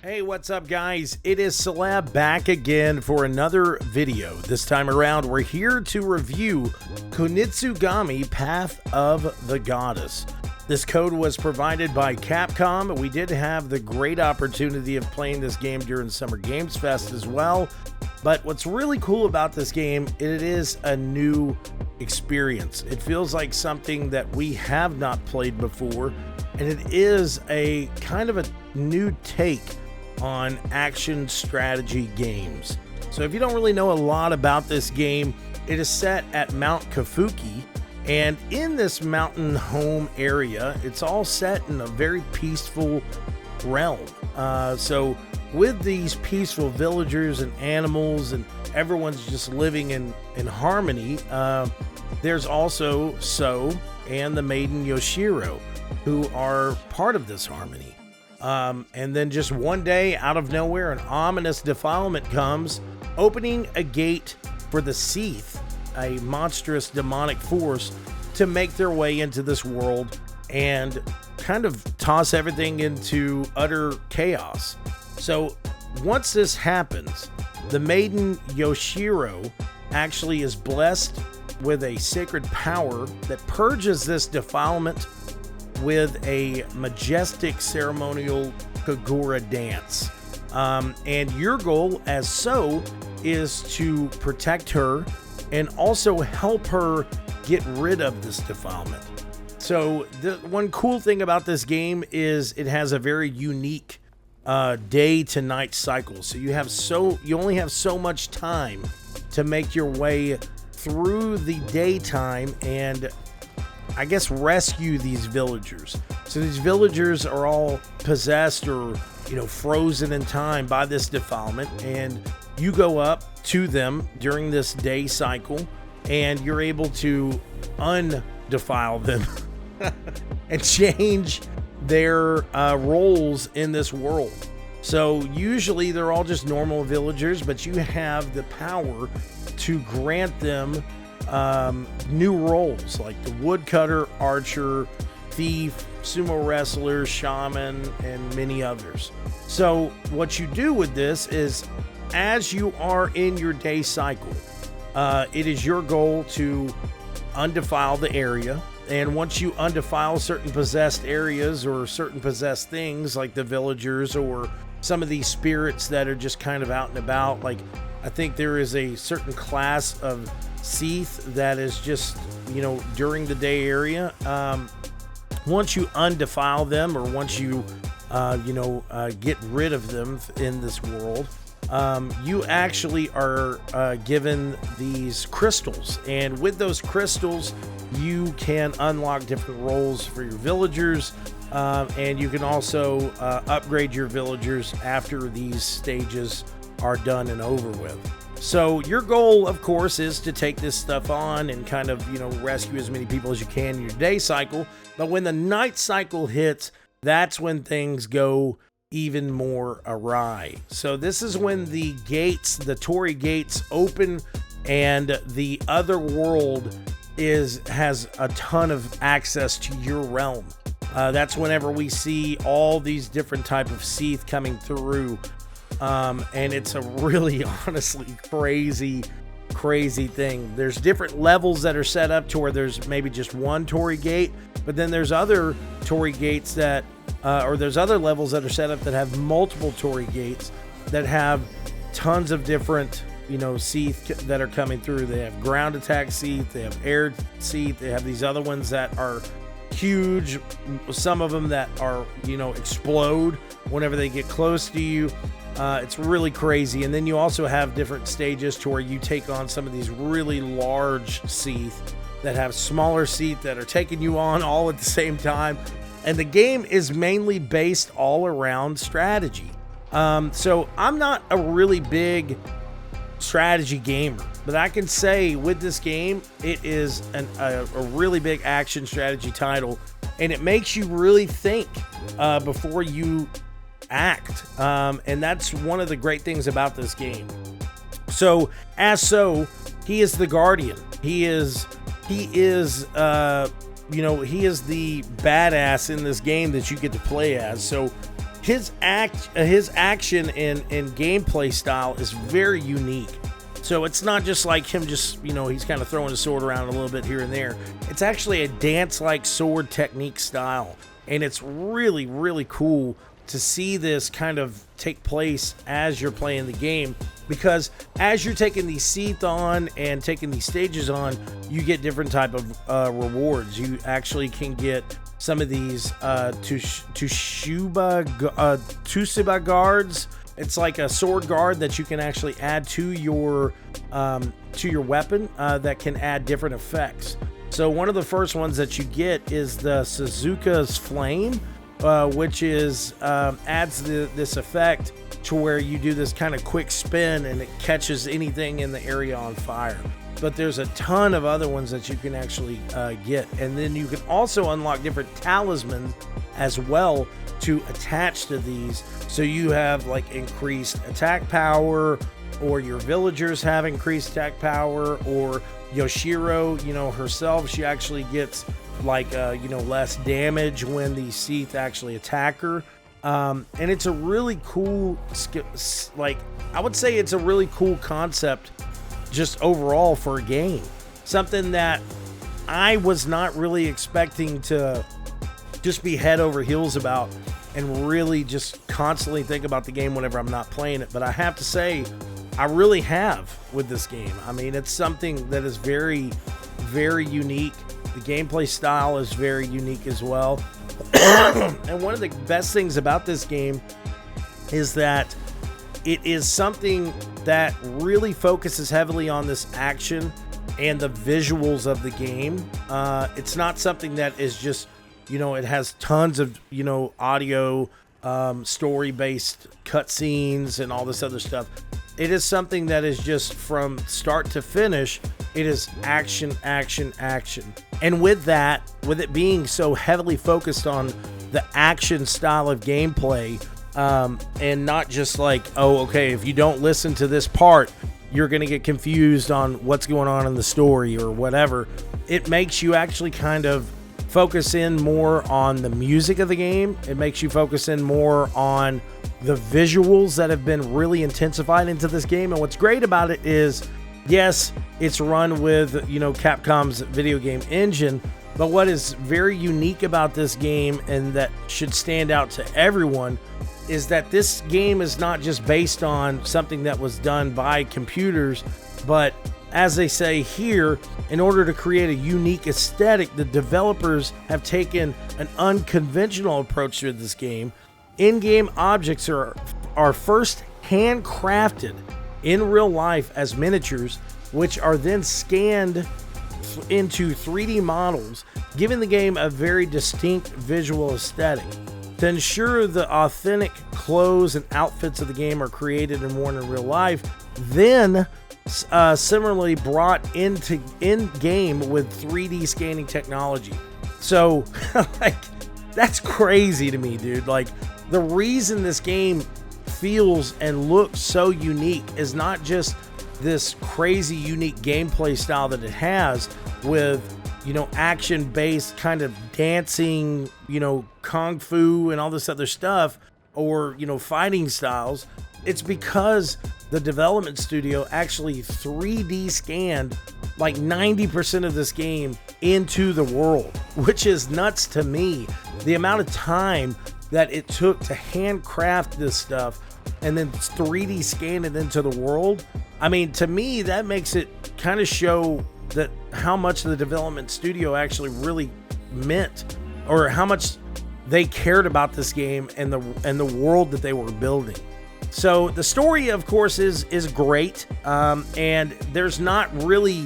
Hey, what's up guys? It is Celeb back again for another video. This time around, we're here to review Kunitsu-Gami, Path of the Goddess. This code was provided by Capcom. We did have the great opportunity of playing this game during Summer Games Fest as well. But what's really cool about this game, it is a new experience. It feels like something that we have not played before, and it is a kind of a new take on action strategy games. So if you don't really know a lot about this game, it is set at Mount Kafuki, and in this mountain home area, it's all set in a very peaceful realm. So with these peaceful villagers and animals, and everyone's just living in harmony, there's also So and the Maiden Yoshiro, who are part of this harmony. And then just one day, out of nowhere, an ominous defilement comes, opening a gate for the Seethe, a monstrous demonic force, to make their way into this world and kind of toss everything into utter chaos. So once this happens, the Maiden Yoshiro actually is blessed with a sacred power that purges this defilement with a majestic ceremonial Kagura dance. And your goal as So is to protect her and also help her get rid of this defilement. So the one cool thing about this game is it has a very unique day to night cycle. So you only have so much time to make your way through the daytime and I guess rescue these villagers. So these villagers are all possessed or, frozen in time by this defilement, and you go up to them during this day cycle and you're able to undefile them and change their roles in this world. So usually they're all just normal villagers, but you have the power to grant them new roles like the woodcutter, archer, thief, sumo wrestler, shaman, and many others. So what you do with this is, as you are in your day cycle, it is your goal to undefile the area. And once you undefile certain possessed areas or certain possessed things like the villagers or some of these spirits that are just kind of out and about, like I think there is a certain class of Seethe that is just, during the day area. Once you undefile them, or once you, get rid of them in this world, you actually are given these crystals. And with those crystals, you can unlock different roles for your villagers. And you can also upgrade your villagers after these stages are done and over with. So your goal, of course, is to take this stuff on and kind of, rescue as many people as you can in your day cycle. But when the night cycle hits, that's when things go even more awry. So this is when the gates, the Torii gates, open, and the other world has a ton of access to your realm. That's whenever we see all these different type of Seethe coming through. And it's a really, honestly, crazy thing. There's different levels that are set up to where there's maybe just one Torii gate, but then there's other Torii gates that, or there's other levels that are set up that have multiple Torii gates that have tons of different, Seethe that are coming through. They have ground attack Seethe, they have air Seethe, they have these other ones that are huge, some of them that are, explode whenever they get close to you. It's really crazy. And then you also have different stages to where you take on some of these really large Seethe that have smaller Seethe that are taking you on all at the same time. And the game is mainly based all around strategy. So I'm not a really big strategy gamer, but I can say with this game, it is a really big action strategy title, and it makes you really think before you act, and that's one of the great things about this game. So as So, he is the guardian. He is the badass in this game that you get to play as. So his action and gameplay style is very unique. So it's not just like him just, he's kind of throwing his sword around a little bit here and there. It's actually a dance-like sword technique style. And it's really, really cool to see this kind of take place as you're playing the game, because as you're taking these Seethe on and taking these stages on, you get different type of rewards. You actually can get some of these Tsuba guards. It's like a sword guard that you can actually add to your weapon that can add different effects. So one of the first ones that you get is the Suzuka's Flame, which is adds this effect to where you do this kind of quick spin and it catches anything in the area on fire. But there's a ton of other ones that you can actually get, and then you can also unlock different talismans as well to attach to these. So you have like increased attack power, or your villagers have increased attack power, or Yoshiro, herself, she actually gets like less damage when the Seethe actually attack her. And it's a really cool, I would say it's a really cool concept just overall for a game. Something that I was not really expecting to just be head over heels about and really just constantly think about the game whenever I'm not playing it. But I have to say, I really have with this game. I mean, it's something that is very, very unique. The gameplay style is very unique as well. And one of the best things about this game is that it is something that really focuses heavily on this action and the visuals of the game. It's not something that is just, it has tons of, audio, story-based cutscenes and all this other stuff. It is something that is just from start to finish. It is action, action, action. And with that, with it being so heavily focused on the action style of gameplay, and not just like, oh, okay, if you don't listen to this part, you're going to get confused on what's going on in the story or whatever. It makes you actually kind of focus in more on the music of the game. It makes you focus in more on the visuals that have been really intensified into this game. And what's great about it is, yes, it's run with, Capcom's video game engine, but what is very unique about this game, and that should stand out to everyone, is that this game is not just based on something that was done by computers, but as they say here, in order to create a unique aesthetic, the developers have taken an unconventional approach to this game. In-game objects are first handcrafted in real life as miniatures, which are then scanned into 3D models, giving the game a very distinct visual aesthetic. To ensure the authentic clothes and outfits of the game are created and worn in real life, then similarly brought into in-game with 3D scanning technology. So, that's crazy to me, dude. The reason this game feels and looks so unique is not just this crazy unique gameplay style that it has with, action-based kind of dancing, kung fu and all this other stuff, or, fighting styles. It's because the development studio actually 3D scanned like 90% of this game into the world, which is nuts to me. The amount of time that it took to handcraft this stuff and then 3D scan it into the world. I mean, to me, that makes it kind of show that how much the development studio actually really meant, or how much they cared about this game and the world that they were building. So the story, of course, is great, and there's not really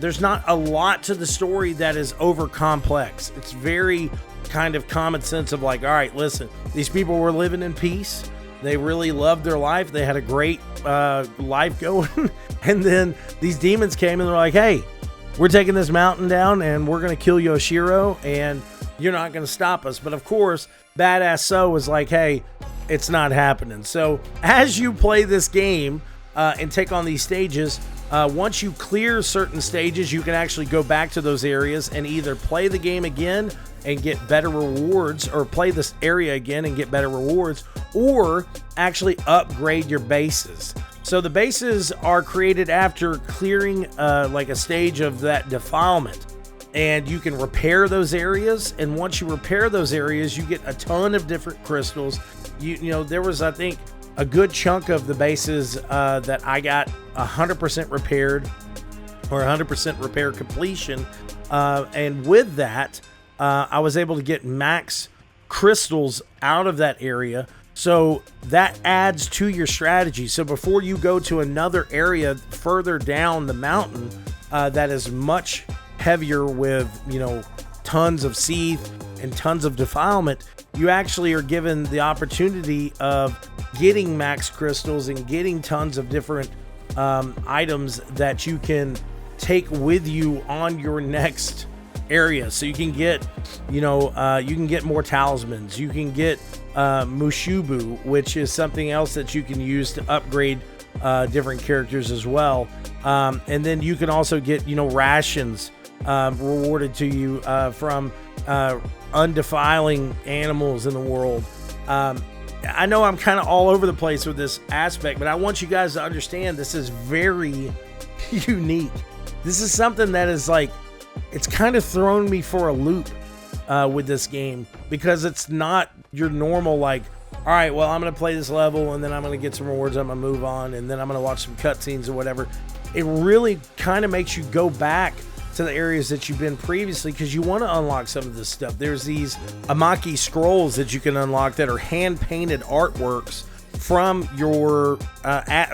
there's not a lot to the story that is over complex. It's very kind of common sense of all right, listen, these people were living in peace. They really loved their life. They had a great life going. And then these demons came and they're like, hey, we're taking this mountain down and we're going to kill Yoshiro and you're not going to stop us. But of course, Badass So was like, hey, it's not happening. So as you play this game and take on these stages, once you clear certain stages, you can actually go back to those areas and either play the game again and get better rewards, or play this area again and get better rewards, or actually upgrade your bases. So the bases are created after clearing like a stage of that defilement, and you can repair those areas. And once you repair those areas, you get a ton of different crystals. You know, there was, I think, a good chunk of the bases that I got 100% repaired, or 100% repair completion. And with that, I was able to get max crystals out of that area. So that adds to your strategy. So before you go to another area further down the mountain that is much heavier with, you know, tons of Seethe and tons of defilement, you actually are given the opportunity of getting max crystals and getting tons of different items that you can take with you on your next area. So you can get, you know, you can get more talismans. You can get Mushubu, which is something else that you can use to upgrade different characters as well. And then you can also get, you know, rations rewarded to you from undefiling animals in the world. I know I'm kind of all over the place with this aspect, but I want you guys to understand this is very unique. This is something that is like, it's kind of thrown me for a loop with this game, because it's not your normal, like, all right, well, I'm going to play this level and then I'm going to get some rewards, I'm going to move on, and then I'm going to watch some cutscenes or whatever. It really kind of makes you go back to the areas that you've been previously, because you want to unlock some of this stuff. There's these Amaki scrolls that you can unlock that are hand-painted artworks from your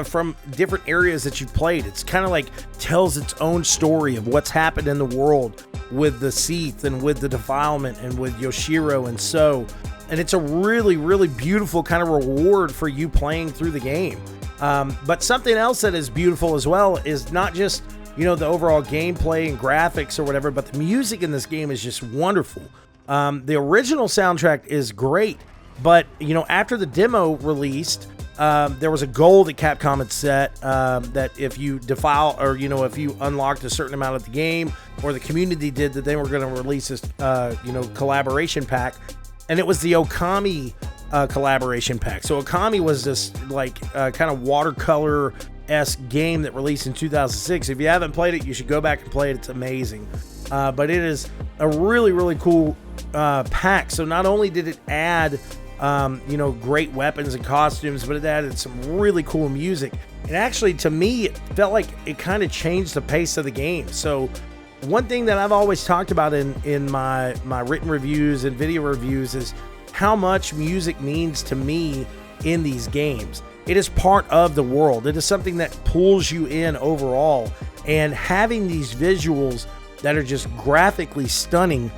from different areas that you've played. It's kind of like tells its own story of what's happened in the world with the Seethe and with the defilement and with Yoshiro and so. And it's a really, really beautiful kind of reward for you playing through the game. But something else that is beautiful as well is not just, you know, the overall gameplay and graphics or whatever, but the music in this game is just wonderful. The original soundtrack is great, but, you know, after the demo released, there was a goal that Capcom had set that if you defile, or, you know, if you unlocked a certain amount of the game, or the community did, that they were going to release this, you know, collaboration pack. And it was the Okami collaboration pack. So Okami was this like kind of watercolor-esque game that released in 2006. If you haven't played it, you should go back and play it. It's amazing. But it is a really, really cool pack. So not only did it add, you know, great weapons and costumes, but it added some really cool music. And actually, to me, it felt like it kind of changed the pace of the game. So one thing that I've always talked about in my written reviews and video reviews is how much music means to me in these games. It is part of the world. It is something that pulls you in overall. And having these visuals that are just graphically stunning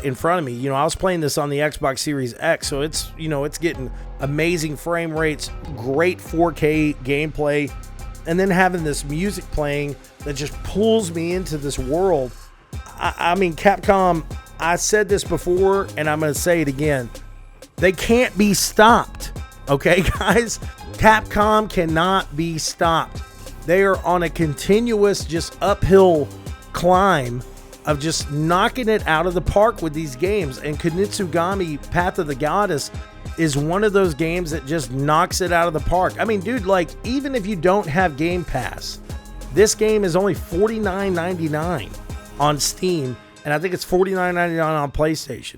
in front of me. You know, I was playing this on the Xbox Series X, so it's, you know, it's getting amazing frame rates, great 4K gameplay, and then having this music playing that just pulls me into this world. I mean, Capcom, I said this before, and I'm going to say it again. They can't be stopped. Okay, guys? Capcom cannot be stopped. They are on a continuous, just uphill climb of just knocking it out of the park with these games. And Kunitsu-Gami Path of the Goddess is one of those games that just knocks it out of the park. I mean, dude, like, even if you don't have Game Pass, this game is only $49.99 on Steam, and I think it's $49.99 on PlayStation.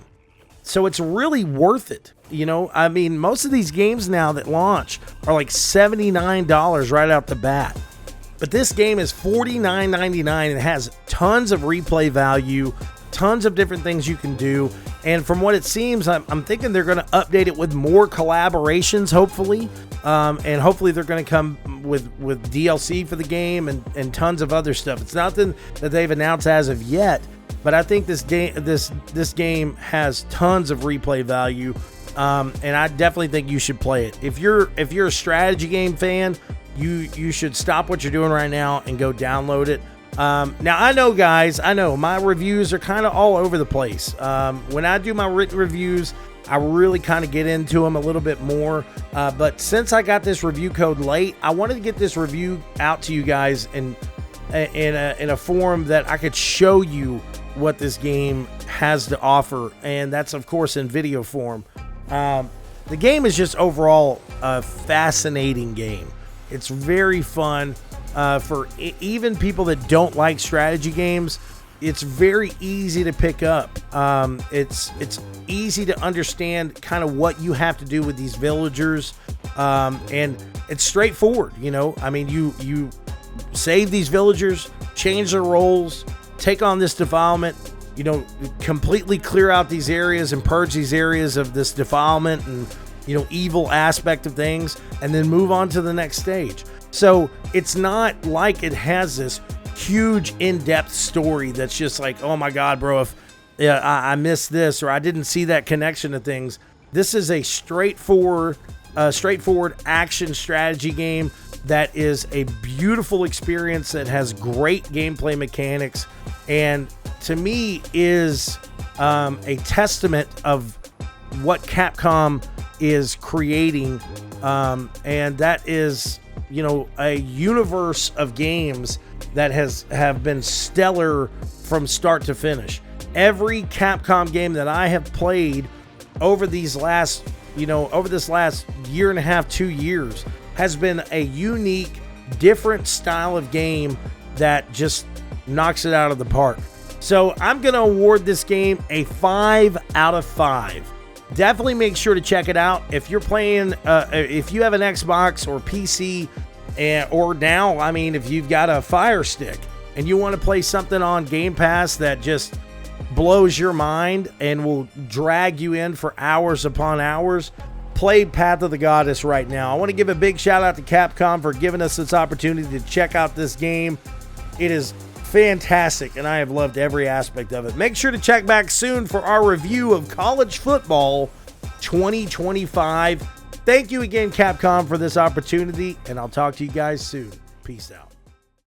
So it's really worth it. You know, I mean, most of these games now that launch are like $79 right out the bat. But this game is $49.99 and it has tons of replay value, tons of different things you can do. And from what it seems, I'm thinking they're going to update it with more collaborations, hopefully. And hopefully they're going to come with DLC for the game and tons of other stuff. It's nothing that they've announced as of yet, but I think this game has tons of replay value. And I definitely think you should play it. If you're a strategy game fan, you should stop what you're doing right now and go download it. Now, I know, guys, my reviews are kind of all over the place. When I do my written reviews, I really kind of get into them a little bit more. But since I got this review code late, I wanted to get this review out to you guys and in a form that I could show you what this game has to offer, and that's of course in video form. The game is just overall a fascinating game. It's very fun for even people that don't like strategy games. It's very easy to pick up. It's easy to understand kind of what you have to do with these villagers, and it's straightforward. You know, I mean, you save these villagers, change their roles, take on this defilement, you know, completely clear out these areas and purge these areas of this defilement and, you know, evil aspect of things, and then move on to the next stage. So it's not like it has this huge in-depth story that's just like, oh my God, bro, if I missed this or I didn't see that connection to things. This is a straightforward action strategy game that is a beautiful experience that has great gameplay mechanics, and to me is a testament of what Capcom is creating, and that is, you know, a universe of games that have been stellar from start to finish. Every Capcom game that I have played over this last year and a half, 2 years, has been a unique, different style of game that just knocks it out of the park. So I'm going to award this game a 5 out of 5. Definitely make sure to check it out. If you're playing, if you have an Xbox or PC, or now, I mean, if you've got a Fire Stick and you want to play something on Game Pass that just blows your mind and will drag you in for hours upon hours, play Path of the Goddess right now. I want to give a big shout out to Capcom for giving us this opportunity to check out this game. It is fantastic, and I have loved every aspect of it. Make sure to check back soon for our review of College Football 2025. Thank you again, Capcom, for this opportunity, and I'll talk to you guys soon. Peace out.